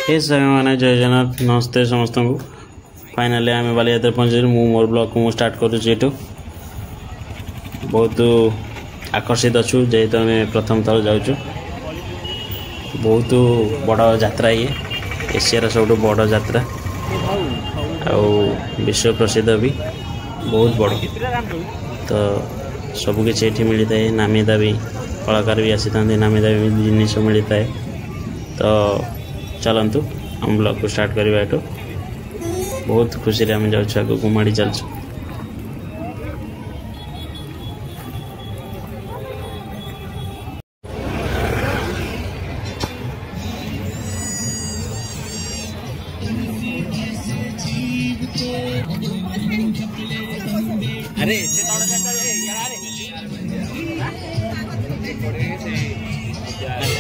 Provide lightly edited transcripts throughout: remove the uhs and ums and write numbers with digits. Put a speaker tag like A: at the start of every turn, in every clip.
A: हे साग मैंने जय जगन्नाथ नमस्ते समस्त को फाइनाली आम बालीजात्रा पहुँचे मोर ब्लॉग को स्टार्ट करूँ बहुत आकर्षित अच्छु जेहेतु आम प्रथम थर जाऊँ बहुत बड़ यात्रा ये एशियार सब बड़ यात्रा आउ विश्व प्रसिद्ध भी बहुत बड़ तो सबकि ये मिलता है नामी दाबी कलाकार भी आसी था नामी दाबी जिनिस मिलता है तो चलतु हम ब्लॉग को स्टार्ट करवा एटू बहुत खुशी आम जाऊँ आगे घुमाड़ी चलचु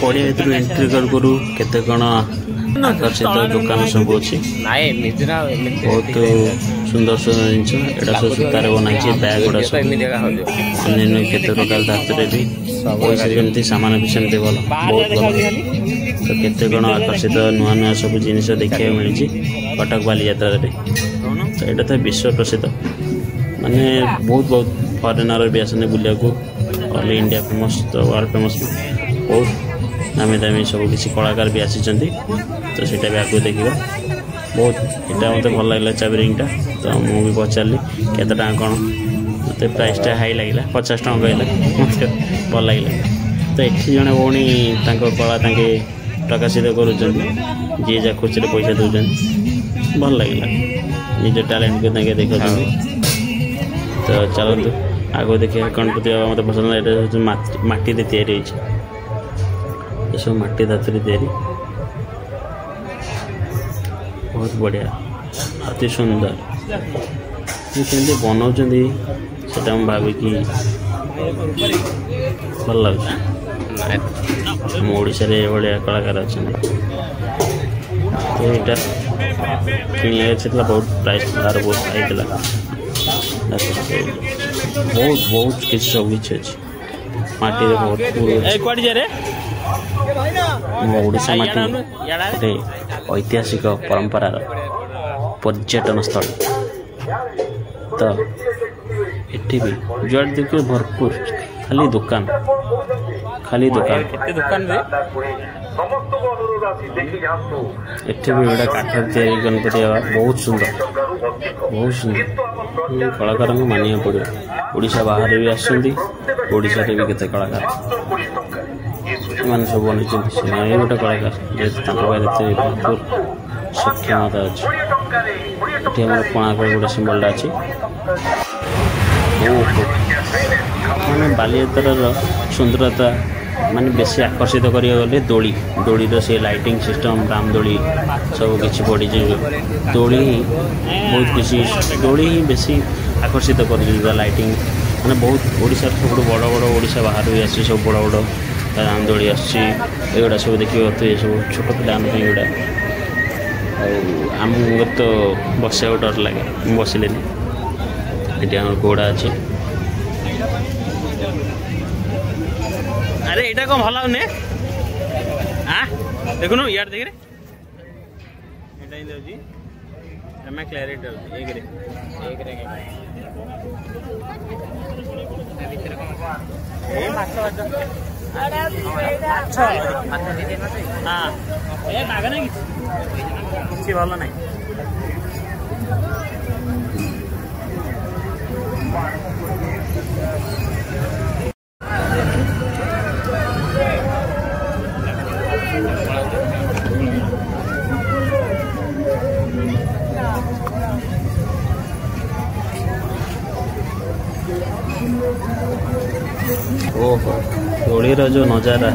A: पड़िया भर एंट्री करूँ केते कौन आकर्षित दुकान सब अच्छी बहुत सुंदर सुंदर जिनस यहाँ सब सूतार बनाई बैग गुड़ा सब अन्य केते प्रकार धातुरे भी पैसा जमी सामान भी सेमती भल बहुत भल तो केते कौन आकर्षित नुआ नुआ सब जिन देखा मिली कटक बालीजात्रा तो यहाँ तो विश्व प्रसिद्ध माने बहुत बहुत फरेनर भी आसने बुलिया को ऑल इंडिया फेमस तो वर्ल्ड फेमस बहुत नामी दामी सब किसी कलाकार भी आसी तो सीटा भी आगे देखा बहुत यहाँ मत भल लगे चाबरिंगटा तो मुझे पचारि केते कौन मत प्राइसटा हाई लगे 50 टଙ୍କା कहला मत भल लगे तो ये जड़े भौणी कला प्रकाशित कर जी जहाँ खुशी पैसा दौरान भल लगे निज टैलेंट को देखा तो चलतु आगे देखिए गणपति बाबा मत पसंद ये माटी तैयारी सब माटी धातु तैयारी बहुत बढ़िया अति सुंदर केमती बनाऊँ से भाविकी भल लगे हम ओडिशा रे भाया कलाकार अच्छा तो यहाँ कि बहुत प्राइस तार बहुत हाई बहुत बहुत किसी सब किसी अच्छे माटी बहुत ओडिशा माटी गोटे ऐतिहासिक परंपरार पर्यटन स्थल तो ये भी जुआड़ देख भरपूर खाली दुकान ये भी गोटे काठ तैयारी गणपति बाबा बहुत सुंदर कलाकार को मानिया पड़ो ओडिशा बाहर भी आसा भी केते कलाकार मान सब बन गोटे कलाकार जेहतु भरपूर सक्षमता अच्छी ये कोणार्क गोटे सिंबलटा अच्छी मैंने बालीजात्रार सुंदरता माने बेसी आकर्षित करें दोली से लाइटिंग सिस्टम राम दोली सब किसी पड़ी दोली बहुत किसी दोली ही बेसी आकर्षित कर लाइटिंग माने बहुत ओडिशा सब बड़ बड़ ओडिशा बाहर भी आसी सब बड़ बड़ राम दोली आसगुड़ा सब देखिए तो ये सब छोट पे गुड़ा आमको तो बसा डर लगे बसले ये घोड़ा अच्छे अरे यहाँ कौन भल ने हाँ देखुन यार देख क्लारिटी କିଛି ଭଲ ନାହିଁ ओहो दोलीर जो नज़ारा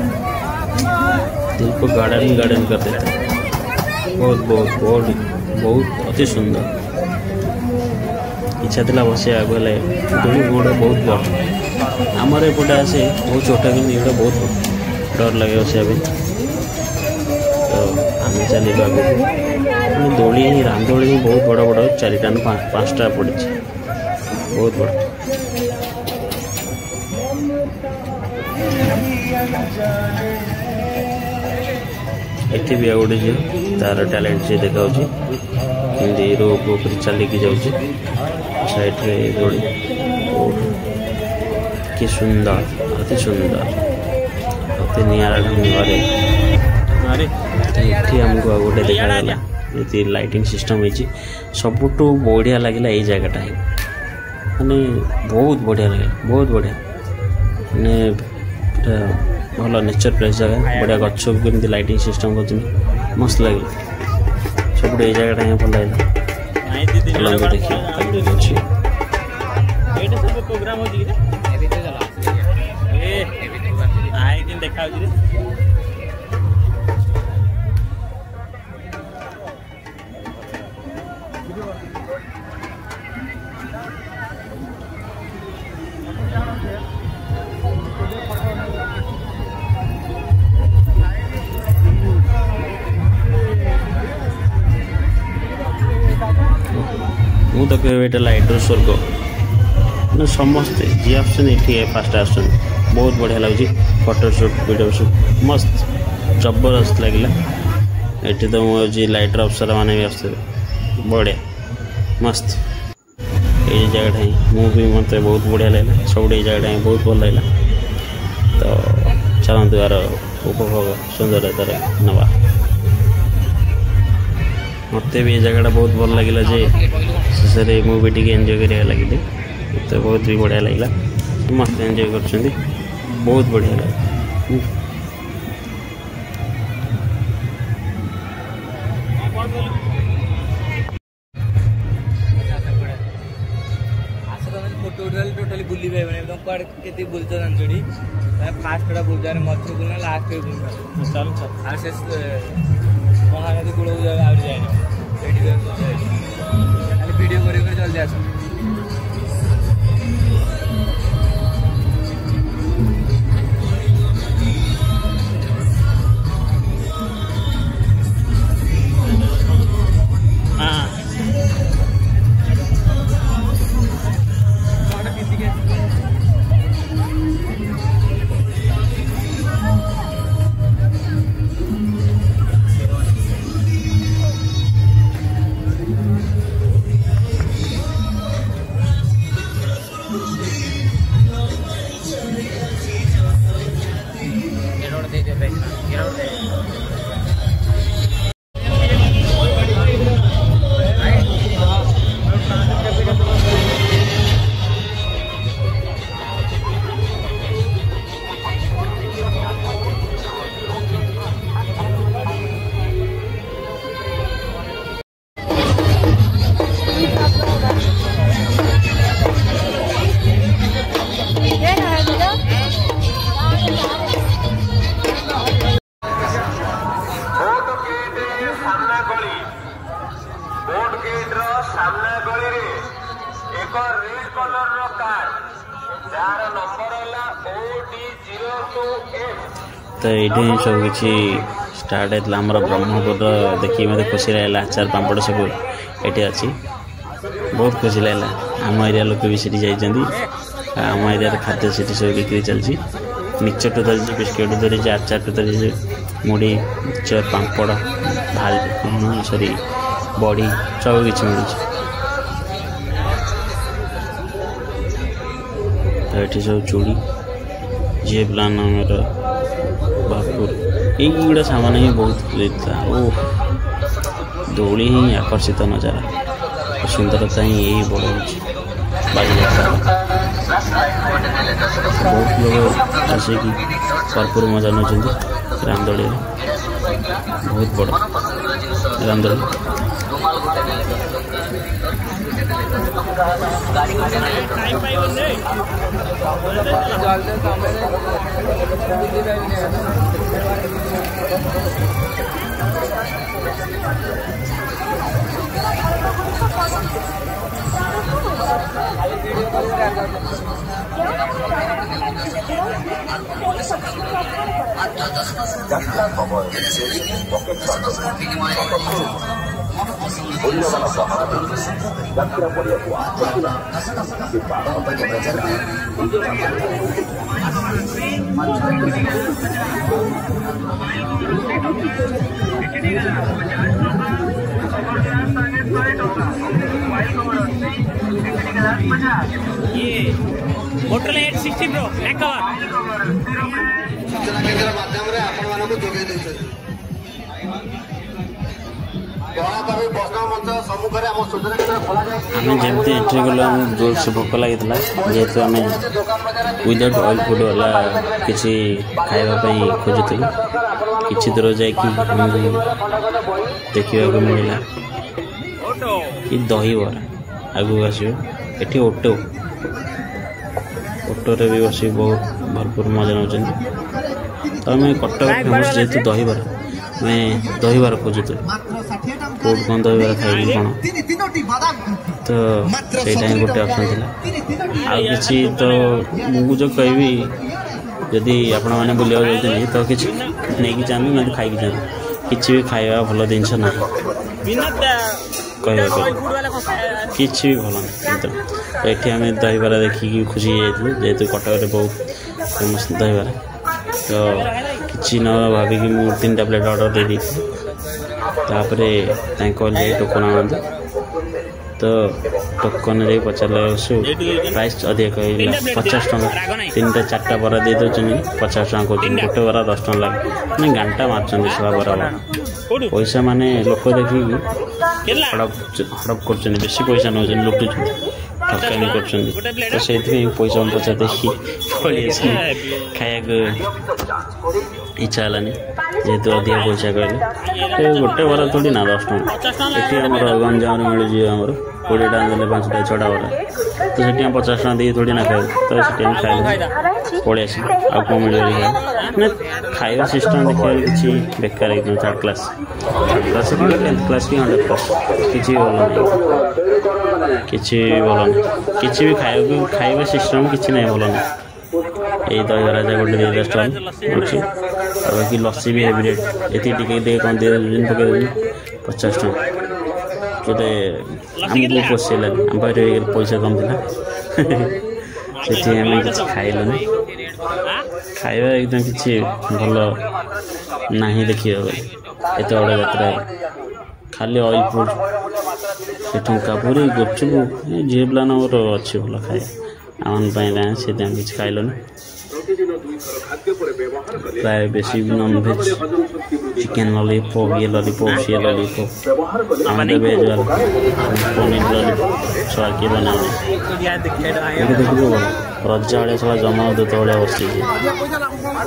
A: दिल को गार्डन कर देता है बहुत बहुत बहुत बहुत अति सुंदर इच्छा था बस आगे दोली गोड़ा बहुत बड़ आमर एपटे आसे बहुत छोटा कि बहुत डर लगे बस तो आम चलवा दोली राम दोली बहुत बड़ बड़ 4टा 5टा पड़ी बहुत बड़ एथे भी गोटे झील तार टैलेंट से देखा रोप ऊपर चलिकी जाऊँगी साइड रे जोड़ी कि सुंदर अति सुंदर अति निरा ढंगरे ये आमको गोटे देखागला ये लाइटिंग सिस्टम होती सबुठ बढ़िया लगे ये जगटा माने बहुत बढ़िया लगे बहुत बढ़िया माने भल नेचर प्लेस जगह बढ़िया गछ भी लाइटिंग सिस्टम कर मस्त लगे सब ये जगह भल लगे देखिए प्रोग्राम देखा मु तो कह लाइटर स्वर्ग ना समस्ते जी आसुँचे फास्ट आस बहुत बढ़िया लगे फोटो शूट वीडियो शूट मस्त जबरदस्त लगे ये तो मुझे लाइटर अफसर मैंने भी आसते बढ़िया मस्त ये जगह ही मुझे मत बहुत बढ़िया लगे सब ये जगह ही बहुत भल लगे तो चलते यार उपभोग सुंदरतार नवा मत भी ये जगह बहुत भल लगे शेष मुझे टी एंजॉय कर लगे तो बहुत भी बढ़िया लगे मस्त एंजॉय कर बहुत बढ़िया लगे
B: फोटो टोटली बुली पाइबनी एकदम कड़े केते बुलछ जानछडी फास्ट टा बुलछ रे मध्य बुलना लास्ट पे बुलना चल चल आसेस महानदी गुड़ आ जाए वीडियो कर जल्दी आस
A: तो ये सब किसी स्टार्ट होता आम ब्रह्मपुर देखिए मत खुशी लगे आचार पापड़ सब ये अच्छी बहुत खुशी लगे आम एरिया लोक भी सीटी जाइए आम एरिया खाद्य सीटी सब बिक्री चलती मिक्सचर टू धरी बिस्किट धरी आचार टू धरी मुढ़ी मिक्सचर पापड़ भाल सॉरी बड़ी सब किसी मिलूँ तो ये सब चूड़ी जी प्लान मेरा भरपूर युवा सामान ही बहुत था ओ दौड़ी ही आकर्षित नजारा सुंदरता ही यही बड़ बाजीयात्रा बहुत लोग आसिक भरपूर मजा नौ रामदोली बहुत बड़ रामदोली
C: যাত্রা খবর pocket
B: hotel 860 bro back cover
C: सूचना केन्द्र माध्यम रे आपण मानको जोगे दैछ गणाकवि बसना मंच सम्मुख रे हम सूचना केन्द्र खोला जाय
A: आम जमी एंट्री गलु आम जोर से भोक लगी जेहेतु आम विदाउट ऑयल फूड वाला किसी खावाई खोजुलु किसी दूर जाकि देखा मिलला कि दही बरा आगू आसो ये ऑटो ऑटोरे भी बस बहुत भरपूर मजा नौ तो आम कटक फेमस जेहेतु दहीबरा मैं दहीबरा खोजुलु कौट कौन दहीबरा खाई कौन तो सहीटा ही गोटे ऑप्शन था आ कि तो मुझे जो कहबी जदि आपण मैंने बुला जाते तो कि नहीं जाते ना खाई जाते किसी भी खाଇବା भल जिनस ना किसी भी भल ना तो ये आम दहीबरा देखिकी खुशी जाइए जेहेतु कटक बहुत फेमस दहीबरा तो किसी न भाविक मुझे 3टा प्लेट ऑर्डर दे दी कहले टोकन आनंद तो टोकन रे पचारे प्राइस अधिक कहला 50 टका 3टा 4टा बरा दे दौन 50 टका कहते गोटे बरा 10 टका लगे मैंने घंटा मार्चन सब बरा पैसा माने लोक देखिए हड़प कर बेसी पैसा नौ लुटुच ठकामी कर तो से पैसा पचार देखी पड़ी खाया इच्छा है जेहेतु अधिक पैसा कहले गोटे बरा थोड़ी ना 10 टका ये आम गंजाम मिल जाए 20 टका देने 5टा 6टा बरा तो से 50 टका दे थोड़ी ना खाए तो से खाए पड़े आस कौन मिल खाଇବା सिस्टम देखा कि बेकार एकदम 3rd क्लास 10th क्लास की 100% किसी भल नहीं किसी भल नहीं किसी भी खाଇବା सिस्टम किसी नहीं भल नहीं यही दहीबरा गोटे 2 स्टल अच्छी और बाकी लस्सी भी हेवी रेट ये टे कौन दे पकड़ 50 टका जोटे आमको पोषेला आम पाखे पैसा कम थी आम कि खाइलुनि खाଇବା एकदम किसी भल ना देखिए एत बड़ा यात्रा खाली ऑयल फूड ठुंका पूरी गुपचुप झील पिला मोर अच्छी भल खाए आम से किसी खाइलुनि प्राय बेसी नॉनवेज चिकेन लॉलीपॉप ये लॉलीपॉप सी लॉलीपॉप आम वेज वाला पनीर लॉलीपॉप छुआकी बना देखो रजा भाई सब जमा दूत भाया बसी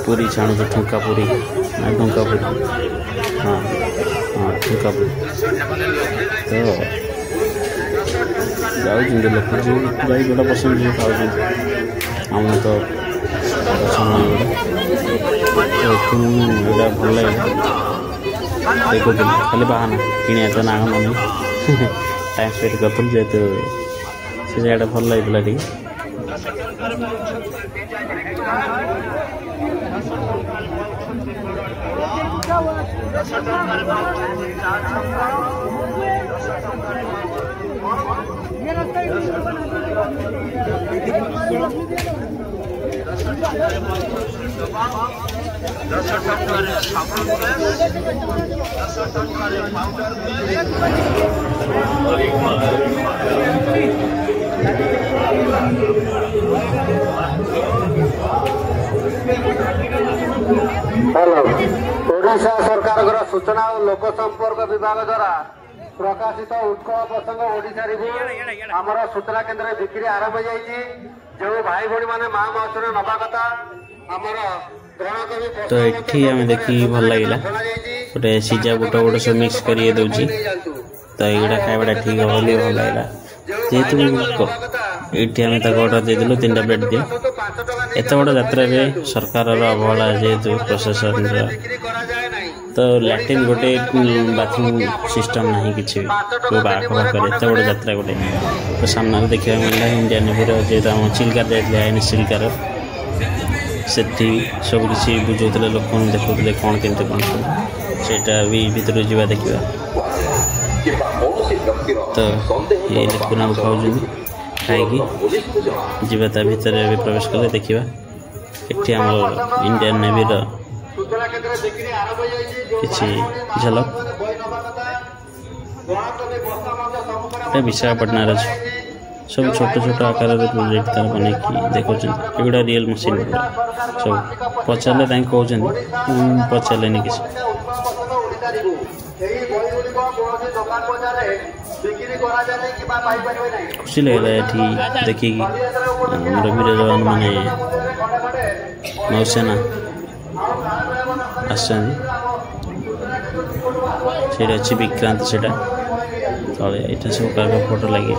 A: पूरी छाणु ठुंका पूरी ना ठुंका पूरी हाँ हाँ ठुंका पूरी तो जाऊँ लोक जो जोटा पसंद जो खाऊ आम तो पसंद भल लगे देखो खाली बाहाना किणिया तो ना मन टाइम स्पेंड करूँ जेहेतु से जगह भल लगे ठीक
C: हेलो ओडिशा सरकार सूचना और लोक संपर्क विभाग द्वारा प्रकाशित उत्कल प्रसंग ओडिशा रिव्यू आमर सूचना केन्द्र बिक्री आरंभ हो जाइए जो भाई भाई मैंने माँ महोत्सव नवा कथा आमर
A: तो ये आम देखिए भल लगे गोटे सीजा बुट गोटे सब मिक्स कर दूसरी तो ये खाइबा ठीक हम भल लगे जेहेतु ये आम ऑर्डर देदेलु 3टा प्लेट दिए एत बड़ यात्रा सरकार अवहेला जेहेतु प्रशासन तो लैट्रिन गोटे बाथरूम सिस्टम ना कि आखपाख एत बड़ यात्रा गोटे तो सामना देखा मिलला इंडिया नेवीर जेहतु आम चिल्कार जाए चिल्कार से सब किसी बुझे लोक देखुले कौन केमती कौन सब भी भीतर जावा देखा तो ये लिकुना खाऊँ खाई जीवा ता भीतर प्रवेश कले देखा ये आम इंडियन नेवी किसी झलक विशाखापटना सब छोट छोट आकार प्रोजेक्ट तार बन देखा एगुड़ा रियल मशीन सब पचारे कहते पचारे किसी खुशी लगे ये देखिए वीर जवान माने नौसेना अच्छी विक्रांत से तले ये सब का फोटो लगे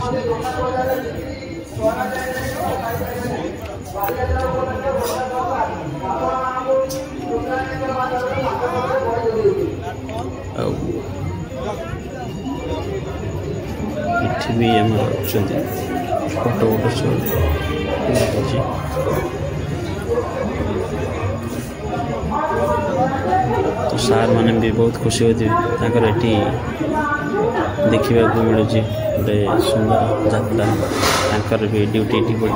A: भी फोटो वोटो सब तो सार मैंने भी बहुत खुशी होती ये देखा मिलूँ गोटे सुंदर यात्रा भी ड्यूटी पड़ी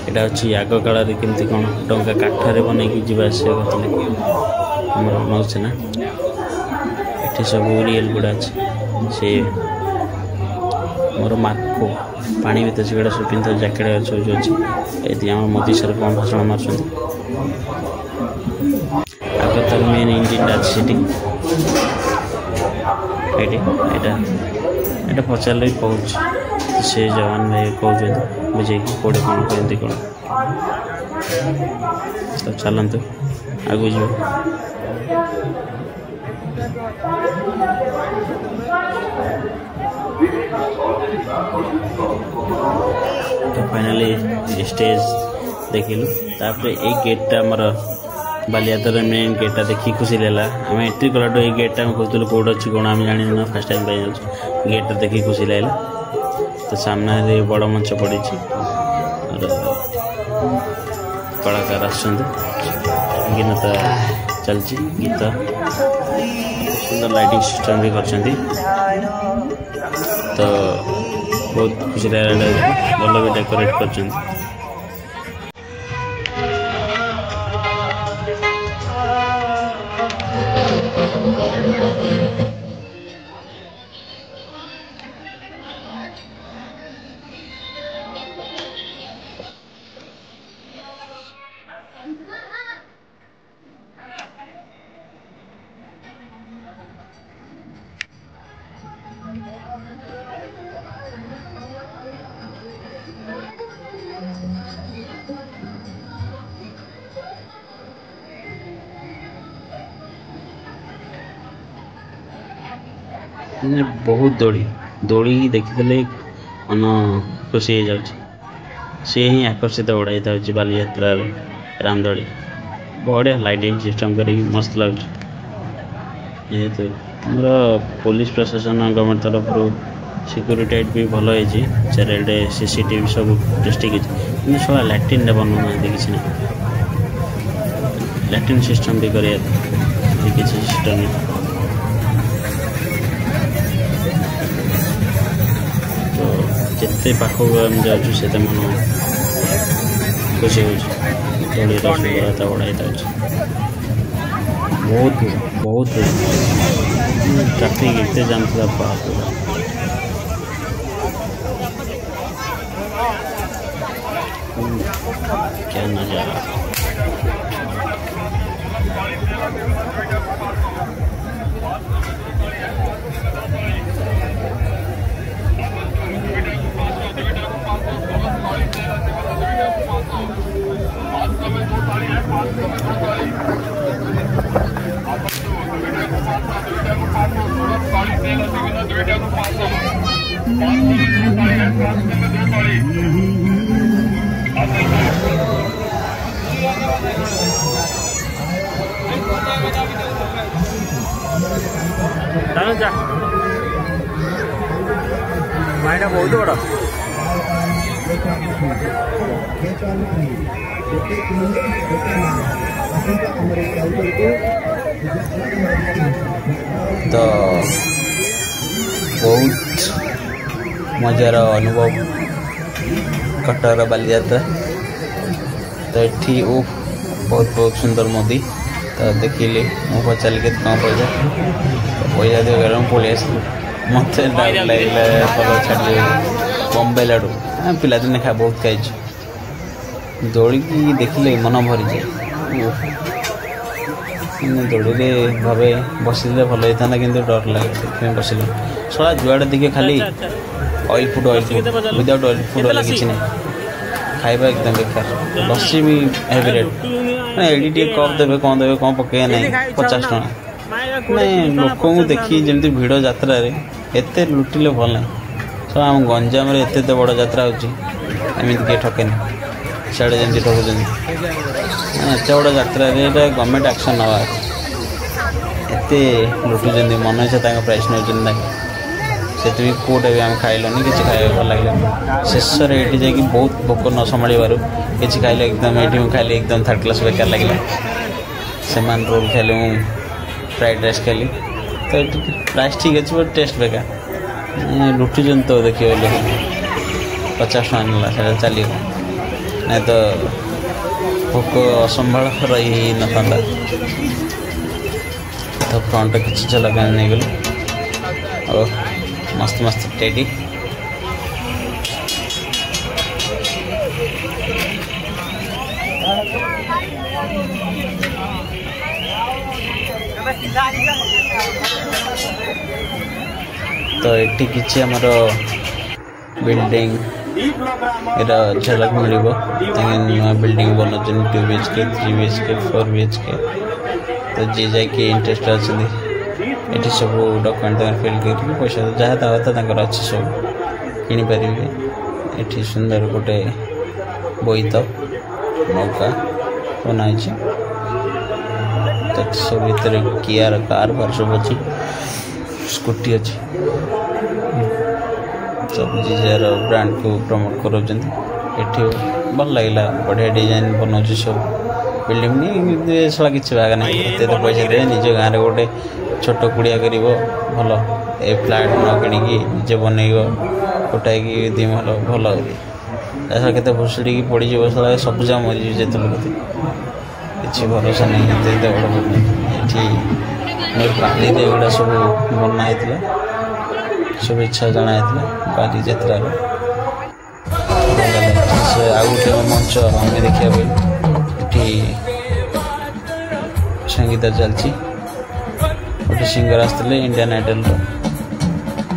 A: यहाँ अच्छी आग काल केमती कौन टंका काठरे बनई जावास करते नौसेना ये सब रियल गुड़ा अच्छे से मोर मार्को पानी भर से सब पिंध जैकेट सब जो अच्छे ये मोदी सरकार भाषण मार्च आगे तर मेन इंजिन अच्छे ये पचार भी कहूँ से जवान भाई कहते बुझे कौटे कौन कहते कौन तो चलतु आगू जी तो फाइनली स्टेज देखिलु तापर ये गेटा आमर बालियातर मेन गेटा देखी खुशी लगा आम एंट्री कला ये गेटा खोजु कौट अच्छी कौन आम जान फास्ट टाइम गेटा देखी खुशी लगा तो सामने बड़ मंच पड़ी कलाकार आगिनता चलती गीत सुंदर लाइटिंग सिस्टम भी कर तो बहुत खुशी लगा भल भी डेकोरेट कर बहुत दोड़ी देखीदे मन खुशी हो जाए सी ही आकर्षित उड़ाई था बालीयात्रा रामदोली बढ़िया लाइटिंग सिस्टम कर मस्त लगे जेहेतु मोर पुलिस प्रशासन गवर्नमेंट तरफ सिक्यूरीटी भी भल होती चारे सीसीटीवी सब डिस्ट्रिक्ट सब लैट्रिन बनाना किसी ना लैट्रिन सिस्टम भी कर किसी सिस्टम नहीं जिते पाखक आम जाऊँ से मन खुशी हो सुंदरता बढ़ाई बहुत बहुत ट्राफिक इतने जाम था क्या नजारा माइना बहुत बड़ा तो बहुत मजार अनुभव कटर बालीजात्रा। तो ये बहुत बहुत सुंदर मोदी। तो देखिली मु पचारि के कौन पैसा पैसा दे पलि आस मत लगे भल छाड़ी बम्बे लाडू पिला दिन खा बहुत खाई दौड़ी की देखिले मन भरी जाए। दौड़ी भावे बसले भल होता कि डर लगे से बसिल सड़ा जुआड़े दिखे खाली oil food without oil food वाला किसी ना खाଇବା एकदम बेकार। लस्सी भी हेवी रेट एडी टे कप देवे कौन पकड़े ना 50 टका नहीं लोक देखी जमी भिड़ यात्रा एत लुटिले भल ना सर आम गंजाम एत बड़ यात्रा होमती किए ठकेनि सियाड़े जमी ठकुच एत बड़ यात्रा गवर्नमेंट एक्शन नवा एत लुटुंट मन इच्छा प्राइस नौ से कौटा भी आम खाइलुनि कि खाया भल लगे शेष ये बहुत भोक न संभाल कि खाइल एकदम ये खाइल एकदम थर्ड क्लास बेकार लगे सेमान रोल खाइल फ्राइड राइस खाइली तो प्राइस ठीक अच्छे बट टेस्ट बेकार लुटुन तो देखिए 50 टका ना चलो नहीं तो भोक असंभाल रही न था। तो फ्रंट किसी लगा नहीं गल और मस्त मस्त टेडी तो ये किसी आमर बिल्डिंग झलक मिल नुआ बिल्डिंग बना 2 BHK 3 BHK 4 BHK। तो जी जाकि इंटरेस्ट अच्छे ये सब डॉक्यूमेंट फिल कर पैसा जहाँ था अच्छे सब किपर ये सुंदर गोटे बोईत नौका बनाई तो सब भर कियार कार बार सब अच्छी स्कूटी अच्छी सब जीजार ब्रांड को प्रमोट कर भल लगे बढ़िया डिजाइन बनाऊँ सब बिल्डिंग नहीं सला कि भाग नहीं तो पैसा दे निज गाँव में गोटे छोट कुड़िया कर भल ए फ्लैट न कि निजे बन फुटाई दी भल भल के भुसुड़ी पड़ी सला सब जा मरी जिते लोग किसी भरोसा नहीं ये बाली गुड़ा सब बना सब इच्छा जनाई बाली यात्रा से आ गए मंच आम देखा ये संगीत चलती गोटे सिंगर आसते इंडियन आइडल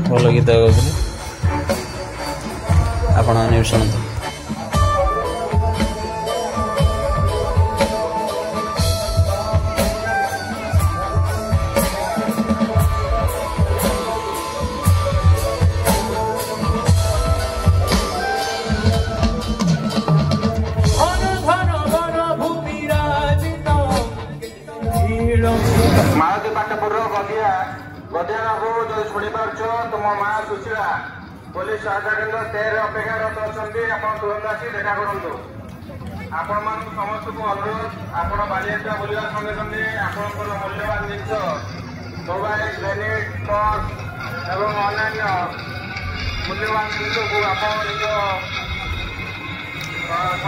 A: भल गीत गाते आपण मैंने शुणु।
C: मालती पाटपुर गदिया गदिया बाबू जो शुणी पार्छ तुम माँ सुशीला पुलिस सहायता केन्द्र 13 अपेक्षारत अच्छा आप तुरंत आसी देखा करूँ। आपण मान समस्त को अनुरोध आपण बालीयात्रा बुलवा संगे संगे आपंकर मूल्यवान जिन मोबाइल क्रेडिट पर्स एवं अन्य मूल्यवान जिन को आप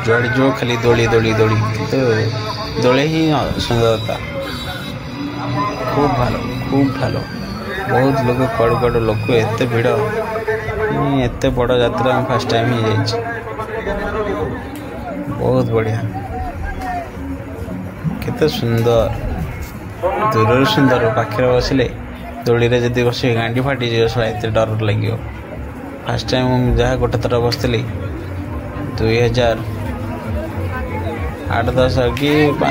A: जुआड़े जो खाली दोली दोली दोली तो दोले ही सुंदरता खूब भलो बहुत लोग कड़ कड़ लोक एत भिड़ एत बड़ यात्रा फर्स्ट टाइम ही जाइए बहुत बढ़िया केते सुंदर दूर सुंदर पाखे बसिले दोली रे जदि बस गांडी फाटी जाए सला एत डर लगे। फर्स्ट टाइम जहाँ गोटे थर बसती 2008-10 कि 5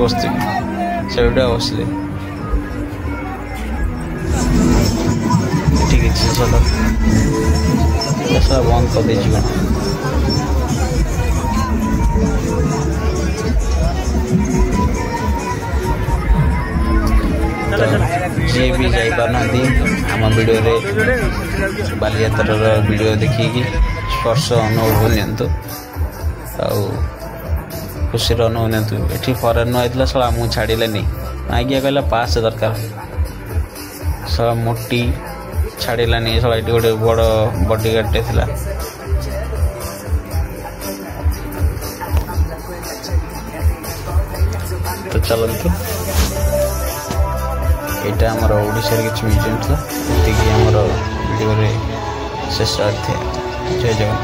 A: बसती से बसले चलो बंद कर दे जी भी जापार आम वीडियो बालीयात्रार वीडियो देखिए स्पर्श अनुभव नियंतु खुशी अनुभव नियंतु ये फरेन आइला सला मुझे छाड़े आज्ञा कहला पास दरकार सब मोटी छाड़लानी सब ये गोटे बड़ बॉडीगार्ड थिला तो चलतु यहाँ आमर ओडिशा किसी म्यूजियम था ये वीडियो शेष जय जगन्नाथ।